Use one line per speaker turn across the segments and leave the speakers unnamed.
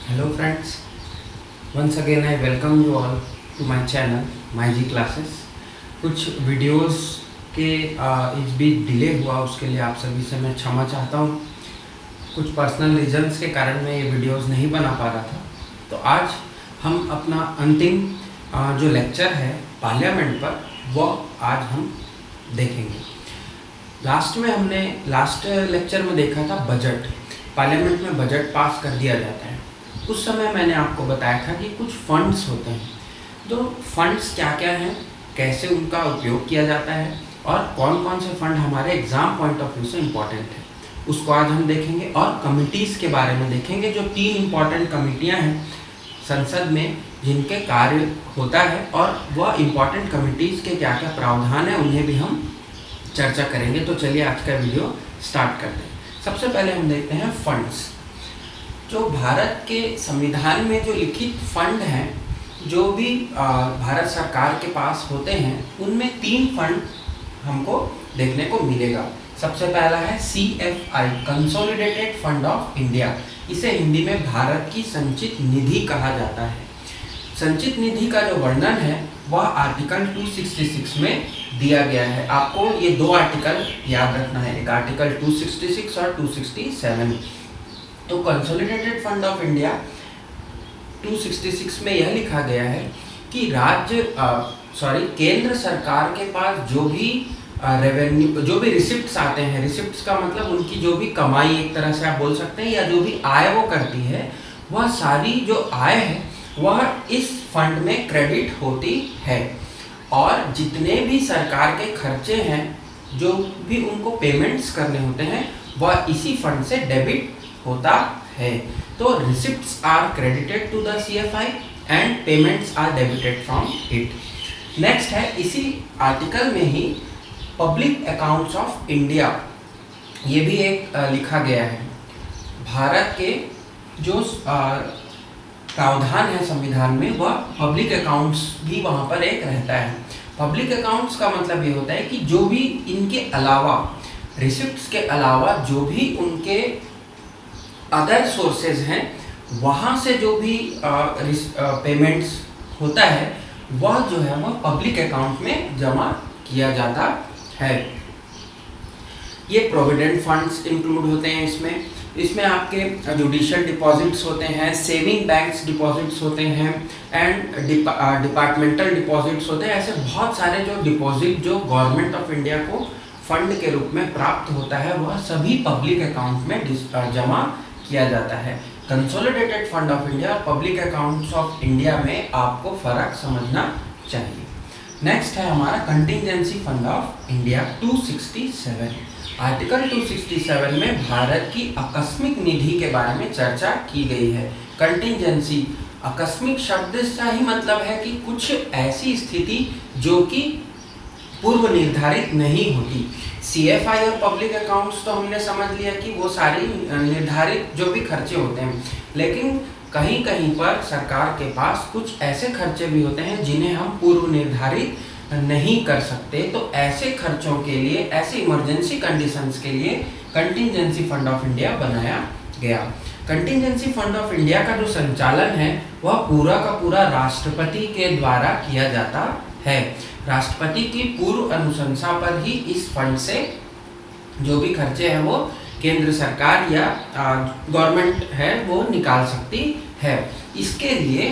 Hello friends, once again I welcome you all to my channel My G classes. कुछ videos के इस बीच delay हुआ, उसके लिए आप सभी से मैं क्षमा चाहता हूँ। कुछ पर्सनल रीजंस के कारण मैं ये वीडियोस नहीं बना पा रहा था। तो आज हम अपना अंतिम जो लेक्चर है पार्लियामेंट पर वो आज हम देखेंगे। लास्ट लेक्चर में देखा था बजट। पार्लियामेंट में बजट पास कर दिया जाता है। उस समय मैंने आपको बताया था कि कुछ फंड्स होते हैं। तो फंड्स क्या क्या हैं, कैसे उनका उपयोग किया जाता है और कौन कौन से फंड हमारे एग्ज़ाम पॉइंट ऑफ व्यू से इम्पॉर्टेंट है, उसको आज हम देखेंगे। और कमिटीज़ के बारे में देखेंगे, जो 3 इम्पॉर्टेंट कमिटियां हैं संसद में जिनके कार्य होता है, और वह इम्पॉर्टेंट कमिटीज़ के क्या क्या प्रावधान है उन्हें भी हम चर्चा करेंगे। तो चलिए आज का वीडियो स्टार्ट करते हैं। सबसे पहले हम देखते हैं फंड्स। जो भारत के संविधान में जो लिखित फंड हैं, जो भी भारत सरकार के पास होते हैं, उनमें 3 फंड हमको देखने को मिलेगा। सबसे पहला है CFI, consolidated fund of India. इसे हिंदी में भारत की संचित निधि कहा जाता है। संचित निधि का जो वर्णन है वह आर्टिकल 266 में दिया गया है। आपको ये 2 आर्टिकल याद रखना है, एक आर्टिकल 266 और 267। तो कंसोलिडेटेड फंड ऑफ इंडिया 266 में यह लिखा गया है कि केंद्र सरकार के पास जो भी रेवेन्यू, जो भी रिसिप्ट्स आते हैं, रिसिप्ट्स का मतलब उनकी जो भी कमाई एक तरह से आप बोल सकते हैं, या जो भी आय वो करती है, वह सारी जो आय है वह इस फंड में क्रेडिट होती है। और जितने भी सरकार के खर्चे हैं, जो भी उनको पेमेंट्स करने होते हैं, वह इसी फंड से डेबिट होता है। तो receipts are credited to the CFI and payments are debited from it. Next है, इसी आर्टिकल में ही पब्लिक अकाउंट्स ऑफ इंडिया, ये भी एक लिखा गया है। भारत के जो प्रावधान है संविधान में, वह पब्लिक अकाउंट्स भी वहाँ पर एक रहता है। पब्लिक अकाउंट्स का मतलब ये होता है कि जो भी इनके अलावा, रिसिप्ट्स के अलावा जो भी उनके अदर सोर्सेज हैं, वहाँ से जो भी पेमेंट्स होता है, वह जो है वह पब्लिक अकाउंट में जमा किया जाता है। ये प्रोविडेंट फंड्स इंक्लूड होते हैं इसमें आपके जुडिशियल डिपॉजिट्स होते हैं, सेविंग बैंक्स डिपॉजिट्स होते हैं, एंड डिपार्टमेंटल डिपॉजिट्स होते हैं। ऐसे बहुत सारे जो डिपॉजिट जो गवर्नमेंट ऑफ इंडिया को फंड के रूप में प्राप्त होता है, वह सभी पब्लिक अकाउंट में जमा किया जाता है। कंसोलिडेटेड फंड ऑफ इंडिया और पब्लिक अकाउंट्स ऑफ इंडिया में आपको फर्क समझना चाहिए। नेक्स्ट है हमारा contingency fund of India 267। Article 267 में भारत की आकस्मिक निधि के बारे में चर्चा की गई है। कंटिंजेंसी, आकस्मिक शब्द का ही मतलब है कि कुछ ऐसी स्थिति जो कि पूर्व निर्धारित नहीं होती। CFI और पब्लिक अकाउंट्स तो हमने समझ लिया कि वो सारी निर्धारित जो भी खर्चे होते हैं, लेकिन कहीं कहीं पर सरकार के पास कुछ ऐसे खर्चे भी होते हैं जिन्हें हम पूर्व निर्धारित नहीं कर सकते। तो ऐसे खर्चों के लिए, ऐसे इमरजेंसी कंडीशंस के लिए कंटिंजेंसी फंड ऑफ इंडिया बनाया गया। कंटिंजेंसी फंड ऑफ इंडिया का जो संचालन है वह पूरा का पूरा राष्ट्रपति के द्वारा किया जाता है। राष्ट्रपति की पूर्व अनुशंसा पर ही इस फंड से जो भी खर्चे हैं वो केंद्र सरकार या गवर्नमेंट है वो निकाल सकती है। इसके लिए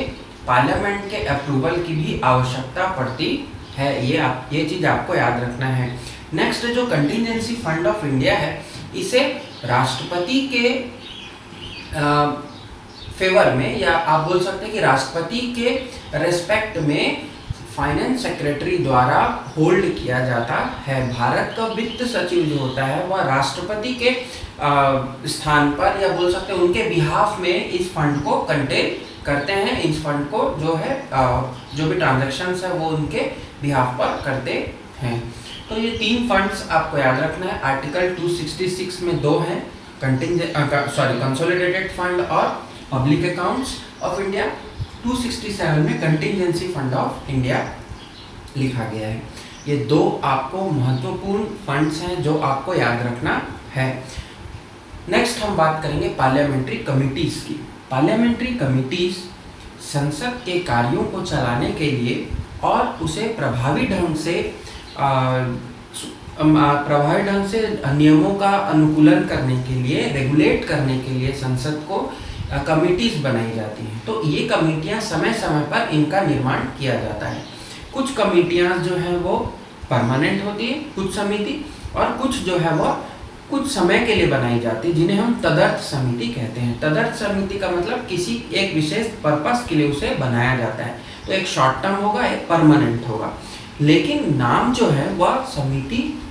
पार्लियामेंट के अप्रूवल की भी आवश्यकता पड़ती है। ये चीज़ आपको याद रखना है। नेक्स्ट जो कंटिंजेंसी फंड ऑफ इंडिया है, इसे राष्ट्रपति के फेवर में, या आप बोल सकते हैं कि राष्ट्रपति के रेस्पेक्ट में फाइनेंस सेक्रेटरी द्वारा होल्ड किया जाता है। भारत का वित्त सचिव जो होता है वह राष्ट्रपति के स्थान पर, या बोल सकते हैं उनके बिहाफ में, इस फंड को कंटेन करते हैं। इस फंड को जो है जो भी ट्रांजैक्शंस है वो उनके बिहाफ पर करते हैं। तो ये 3 फंड्स आपको याद रखना है। आर्टिकल 266 में 2 हैं, कंसोलिडेटेड फंड और पब्लिक अकाउंट्स ऑफ इंडिया। 267 में कंटिंजेंसी फंड ऑफ इंडिया लिखा गया है। ये 2 आपको महत्वपूर्ण फंड्स हैं जो आपको याद रखना है। नेक्स्ट हम बात करेंगे पार्लियामेंट्री कमिटीज़ की। पार्लियामेंट्री कमिटीज संसद के कार्यों को चलाने के लिए और उसे प्रभावी ढंग से नियमों का अनुकूलन करने के लिए, रेगुलेट करने के लिए संसद को कमिटीज बनाई जाती हैं। तो ये कमिटियां समय समय पर इनका निर्माण किया जाता है। कुछ कमिटियां जो हैं वो परमानेंट होती है, कुछ समिति, और कुछ जो है वो कुछ समय के लिए बनाई जाती है, जिन्हें हम तदर्थ समिति कहते हैं। तदर्थ समिति का मतलब किसी एक विशेष पर्पस के लिए उसे बनाया जाता है। तो एक शॉर्ट टर्म होगा, एक परमानेंट होगा, लेकिन नाम जो है वह समिति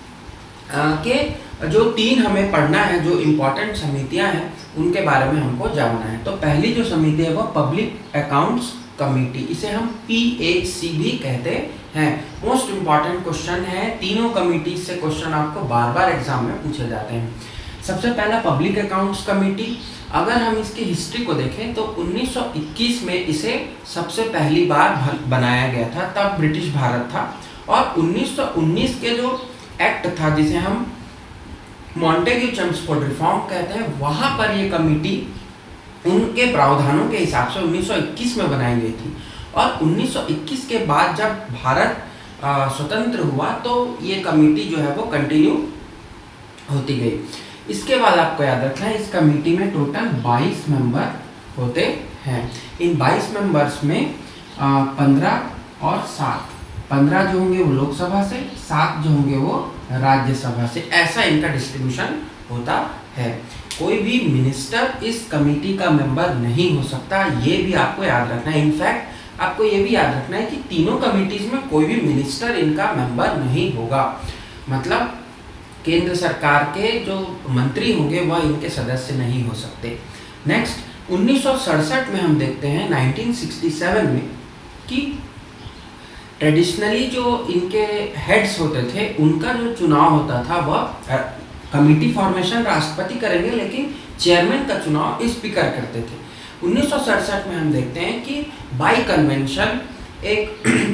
के जो 3 हमें पढ़ना है, जो इम्पोर्टेंट समितियां हैं उनके बारे में हमको जानना है। तो पहली जो समिति है वह पब्लिक अकाउंट्स कमिटी, इसे हम PAC भी कहते हैं। मोस्ट इम्पॉर्टेंट क्वेश्चन है, तीनों कमिटी से क्वेश्चन आपको बार बार एग्जाम में पूछे जाते हैं। सबसे पहला पब्लिक अकाउंट्स कमेटी, अगर हम इसकी हिस्ट्री को देखें तो 1921 में इसे सबसे पहली बार बनाया गया था, तब ब्रिटिश भारत था। और 1919 के जो एक्ट था जिसे हम मॉन्टेग्यू चेम्सफोर्ड रिफॉर्म कहते हैं, वहाँ पर ये कमेटी उनके प्रावधानों के हिसाब से 1921 में बनाई गई थी। और 1921 के बाद जब भारत स्वतंत्र हुआ तो ये कमेटी जो है वो कंटिन्यू होती गई। इसके बाद आपको याद रखना है, इस कमेटी में टोटल 22 मेंबर होते हैं। इन 22 मेंबर्स में 15 और 7, 15 जो होंगे वो लोकसभा से, 7 जो होंगे वो राज्यसभा से, ऐसा इनका डिस्ट्रीब्यूशन होता है। कोई भी मिनिस्टर इस कमेटी का मेंबर नहीं हो सकता, ये भी आपको याद रखना है। इनफैक्ट आपको ये भी याद रखना है कि तीनों कमेटीज में कोई भी मिनिस्टर इनका मेंबर नहीं होगा, मतलब केंद्र सरकार के जो मंत्री होंगे वह इनके सदस्य नहीं हो सकते। नेक्स्ट 1967 में हम देखते हैं 1967 में कि ट्रेडिशनली जो इनके हेड्स होते थे उनका जो चुनाव होता था वह कमेटी फॉर्मेशन राष्ट्रपति करेंगे, लेकिन चेयरमैन का चुनाव स्पीकर करते थे। 1967 में हम देखते हैं कि बाई कन्वेंशन एक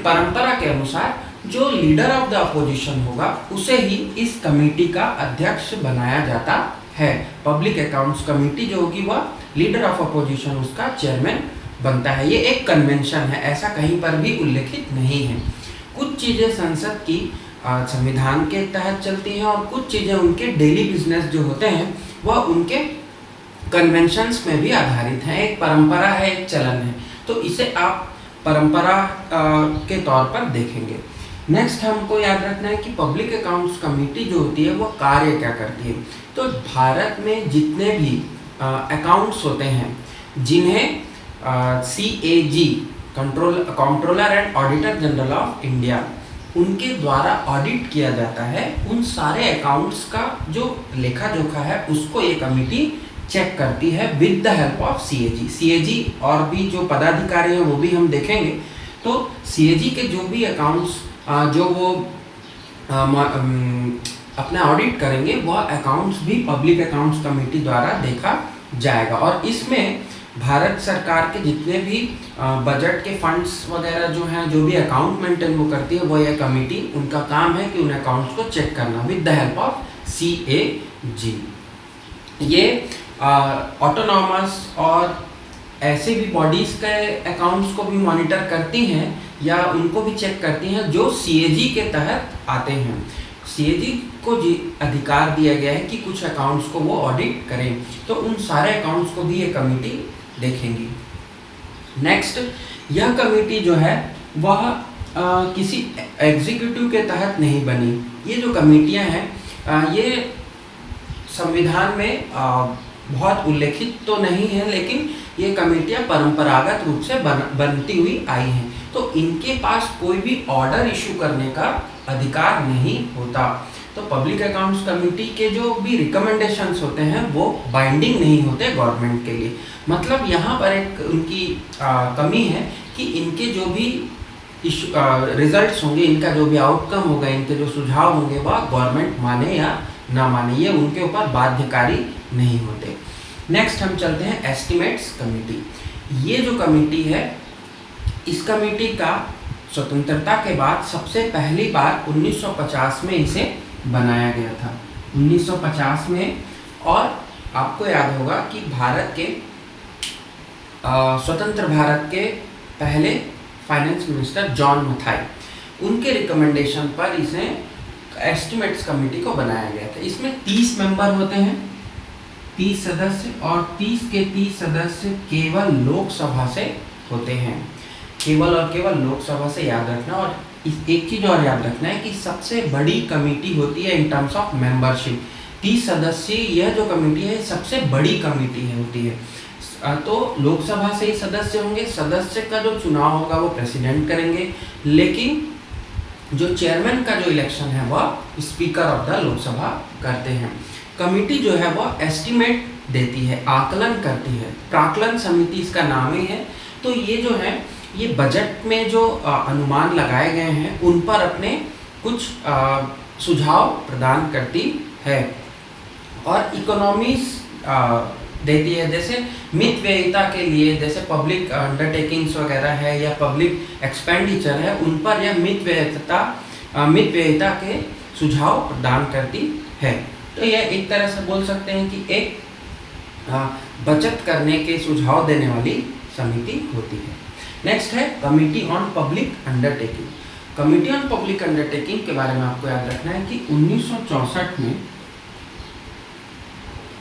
परंपरा के अनुसार जो लीडर ऑफ द अपोजिशन होगा उसे ही इस कमेटी का अध्यक्ष बनाया जाता है। पब्लिक अकाउंट्स कमेटी जो होगी वह लीडर ऑफ अपोजिशन उसका चेयरमैन बनता है। ये एक कन्वेंशन है, ऐसा कहीं पर भी उल्लेखित नहीं है। कुछ चीज़ें संसद की संविधान के तहत चलती हैं और कुछ चीज़ें उनके डेली बिजनेस जो होते हैं वह उनके कन्वेंशंस में भी आधारित हैं। एक परंपरा है, एक चलन है, तो इसे आप परंपरा के तौर पर देखेंगे। नेक्स्ट हमको याद रखना है कि पब्लिक अकाउंट्स कमेटी जो होती है वो कार्य क्या करती है। तो भारत में जितने भी अकाउंट्स होते हैं जिन्हें CAG controller and auditor general of India उनके द्वारा ऑडिट किया जाता है, उन सारे अकाउंट्स का जो लेखा जोखा है उसको ये कमेटी चेक करती है with the help of CAG और भी जो पदाधिकारी हैं वो भी हम देखेंगे। तो CAG के जो भी अकाउंट्स जो वो अपना ऑडिट करेंगे वह अकाउंट्स भी पब्लिक अकाउंट्स कमेटी द्वारा देखा जाएगा। और इसमें भारत सरकार के जितने भी बजट के फंड्स वगैरह जो हैं, जो भी अकाउंट मेंटेन वो करती है, वो ये कमेटी उनका काम है कि उन अकाउंट्स को चेक करना with the help of CAG। ये ऑटोनॉमस और ऐसे भी बॉडीज़ के अकाउंट्स को भी मॉनिटर करती हैं या उनको भी चेक करती हैं जो CAG के तहत आते हैं। CAG को अधिकार दिया गया है कि कुछ अकाउंट्स को वो ऑडिट करें, तो उन सारे अकाउंट्स को भी ये कमेटी देखेंगी। नेक्स्ट, यह कमेटी जो है वह किसी एग्जीक्यूटिव के तहत नहीं बनी। ये जो कमेटियां हैं ये संविधान में बहुत उल्लेखित तो नहीं है, लेकिन ये कमेटियां परंपरागत रूप से बनती हुई आई हैं। तो इनके पास कोई भी ऑर्डर इशू करने का अधिकार नहीं होता। तो पब्लिक अकाउंट्स कमेटी के जो भी रिकमेंडेशंस होते हैं वो बाइंडिंग नहीं होते गवर्नमेंट के लिए। मतलब यहाँ पर एक उनकी कमी है कि इनके जो भी रिजल्ट्स होंगे, इनका जो भी आउटकम होगा, इनके जो सुझाव होंगे वह गवर्नमेंट माने या ना माने, ये उनके ऊपर बाध्यकारी नहीं होते। नेक्स्ट हम चलते हैं एस्टिमेट्स कमेटी। ये जो कमेटी है, इस कमेटी का स्वतंत्रता के बाद सबसे पहली बार 1950 में इसे बनाया गया था, 1950 में। और आपको याद होगा कि भारत के स्वतंत्र भारत के पहले फाइनेंस मिनिस्टर जॉन मथाई, उनके रिकमेंडेशन पर इसे एस्टिमेट्स कमेटी को बनाया गया था। इसमें 30 मेंबर होते हैं, 30 सदस्य, और 30 के 30 सदस्य केवल लोकसभा से होते हैं। केवल और केवल लोकसभा से याद रखना। और एक चीज़ और याद रखना है कि सबसे बड़ी कमेटी होती है इन टर्म्स ऑफ मेंबरशिप। 30 सदस्य यह जो कमेटी है सबसे बड़ी कमेटी होती है। तो लोकसभा से ही सदस्य होंगे, सदस्य का जो चुनाव होगा वो प्रेसिडेंट करेंगे, लेकिन जो चेयरमैन का जो इलेक्शन है वह स्पीकर ऑफ द लोकसभा करते हैं। कमेटी जो है वह एस्टिमेट देती है, आकलन करती है, प्राक्कलन समिति इसका नाम ही है। तो ये जो है ये बजट में जो अनुमान लगाए गए हैं उन पर अपने कुछ सुझाव प्रदान करती है और इकोनॉमीज देती है। जैसे मित व्ययिता के लिए, जैसे पब्लिक अंडरटेकिंग्स वगैरह है या पब्लिक एक्सपेंडिचर है, उन पर यह मित व्ययिता के सुझाव प्रदान करती है। तो यह एक तरह से बोल सकते हैं कि एक बचत करने के सुझाव देने वाली समिति होती है। नेक्स्ट है committee on public undertaking. Committee on public undertaking के बारे में आपको याद रखना है कि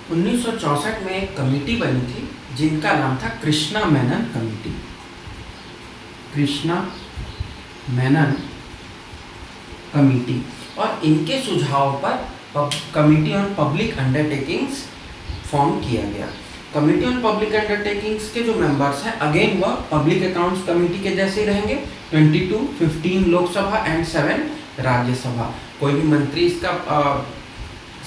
1964 में एक कमेटी बनी थी जिनका नाम था कृष्णा मेनन कमेटी। कृष्णा मेनन कमेटी, और इनके सुझाव पर committee on public undertakings form किया गया। कमेटी ऑन पब्लिक अंडरटेकिंग्स के जो मेंबर्स हैं अगेन वह पब्लिक अकाउंट्स कमेटी के जैसे ही रहेंगे। 22, 15 लोकसभा एंड 7 राज्यसभा। कोई भी मंत्री इसका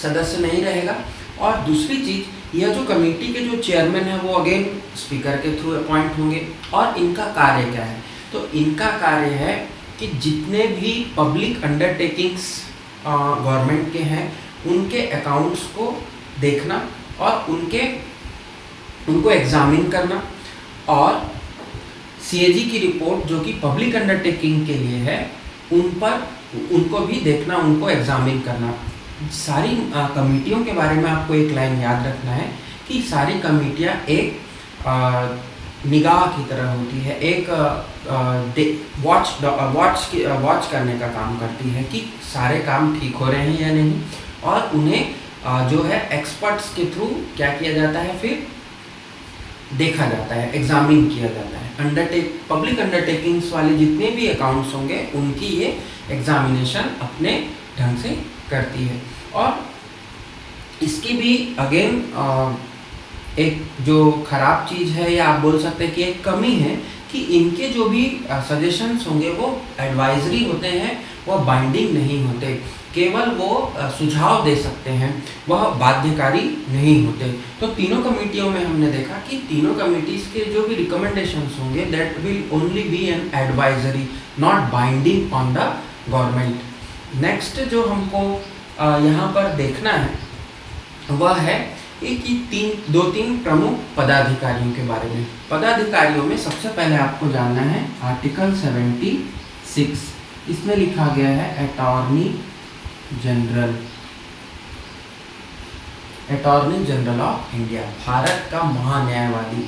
सदस्य नहीं रहेगा। और दूसरी चीज, यह जो कमेटी के जो चेयरमैन है वो अगेन स्पीकर के थ्रू अपॉइंट होंगे। और इनका कार्य क्या है? तो इनका कार्य है कि जितने भी पब्लिक अंडरटेकिंग्स गवर्नमेंट के हैं उनके अकाउंट्स को देखना और उनको एग्जामिन करना, और सीएजी की रिपोर्ट जो कि पब्लिक अंडरटेकिंग के लिए है उनको भी देखना, उनको एग्जामिन करना। सारी कमेटियों के बारे में आपको एक लाइन याद रखना है कि सारी कमेटियां एक निगाह की तरह होती है, एक वॉच करने का काम करती है कि सारे काम ठीक हो रहे हैं या नहीं, और उन्हें जो है एक्सपर्ट्स के थ्रू क्या किया जाता है, फिर देखा जाता है, एग्जामिन किया जाता है। पब्लिक अंडरटेकिंग्स वाले जितने भी अकाउंट्स होंगे उनकी ये एग्जामिनेशन अपने ढंग से करती है। और इसकी भी अगेन एक जो खराब चीज़ है या आप बोल सकते हैं कि एक कमी है कि इनके जो भी सजेशंस होंगे वो एडवाइजरी होते हैं, वह बाइंडिंग नहीं होते, केवल वो सुझाव दे सकते हैं, वह बाध्यकारी नहीं होते। तो तीनों कमेटियों में हमने देखा कि तीनों कमेटीज़ के जो भी रिकमेंडेशंस होंगे that will only be an advisory, not binding on the government. Next जो हमको यहाँ पर देखना है वह है कि दो तीन प्रमुख पदाधिकारियों के बारे में। पदाधिकारियों में सबसे पहले आपको जानना है आर्टिकल 76, इसमें लिखा गया है attorney general of India, Bharat का महान्यायवादी।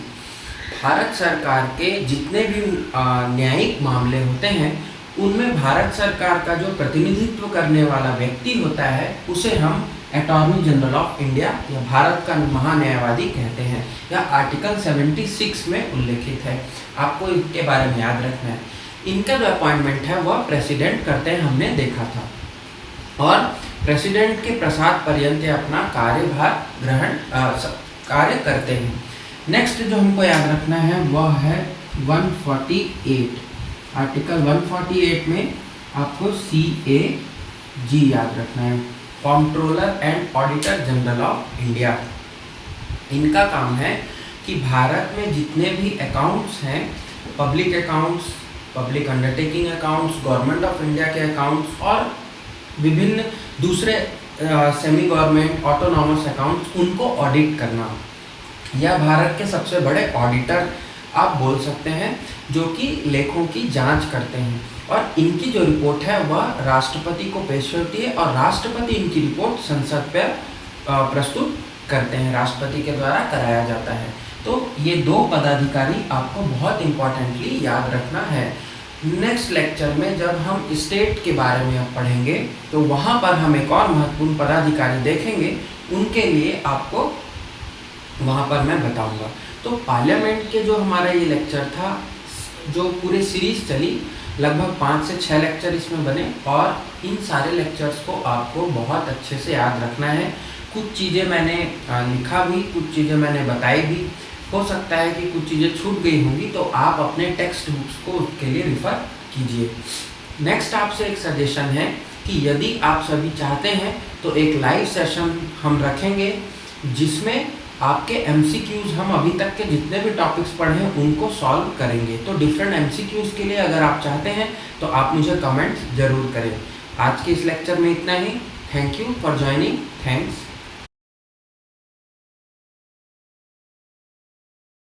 भारत सरकार के जितने भी न्यायिक मामले होते हैं उनमें भारत सरकार का जो प्रतिनिधित्व करने वाला व्यक्ति होता है उसे हम अटॉर्नी जनरल ऑफ इंडिया या भारत का महान्यायवादी कहते हैं। यह आर्टिकल 76 में उल्लेखित है, आपको इनके बारे में याद रखना है। इनका जो अपॉइंटमेंट है वह प्रेसिडेंट करते हैं, हमने देखा था, और प्रेसिडेंट के प्रसाद पर्यंत अपना कार्यभार कार्य करते हैं। नेक्स्ट जो हमको याद रखना है वह है 148, आर्टिकल 148 में आपको CAG याद रखना है, controller and auditor general of India. इनका काम है कि भारत में जितने भी अकाउंट्स हैं, public accounts, public undertaking accounts, government of India के अकाउंट्स और विभिन्न दूसरे सेमी गवर्नमेंट ऑटोनॉमस अकाउंट्स, उनको ऑडिट करना। यह भारत के सबसे बड़े ऑडिटर आप बोल सकते हैं जो कि लेखों की जांच करते हैं, और इनकी जो रिपोर्ट है वह राष्ट्रपति को पेश होती है और राष्ट्रपति इनकी रिपोर्ट संसद पर प्रस्तुत करते हैं, राष्ट्रपति के द्वारा कराया जाता है। तो ये 2 पदाधिकारी आपको बहुत इम्पोर्टेंटली याद रखना है। नेक्स्ट लेक्चर में जब हम स्टेट के बारे में अब पढ़ेंगे तो वहाँ पर हम एक और महत्वपूर्ण पदाधिकारी देखेंगे, उनके लिए आपको वहाँ पर मैं बताऊँगा। तो पार्लियामेंट के जो हमारा ये लेक्चर था, जो पूरे सीरीज़ चली, लगभग 5 से 6 लेक्चर इसमें बने और इन सारे लेक्चर्स को आपको बहुत अच्छे से याद रखना है। कुछ चीज़ें मैंने लिखा भी, कुछ चीज़ें मैंने बताई भी, हो सकता है कि कुछ चीज़ें छूट गई होंगी, तो आप अपने टेक्स्ट बुक्स को उसके लिए रिफ़र कीजिए। नेक्स्ट आपसे एक सजेशन है कि यदि आप सभी चाहते हैं तो एक लाइव सेशन हम रखेंगे जिसमें आपके MCQs हम अभी तक के जितने भी टॉपिक्स पढ़े हैं उनको सॉल्व करेंगे। तो डिफरेंट MCQs के लिए अगर आप चाहते हैं तो आप मुझे कमेंट्स ज़रूर करें। आज के इस लेक्चर में इतना ही। Thank you for joining. Thanks.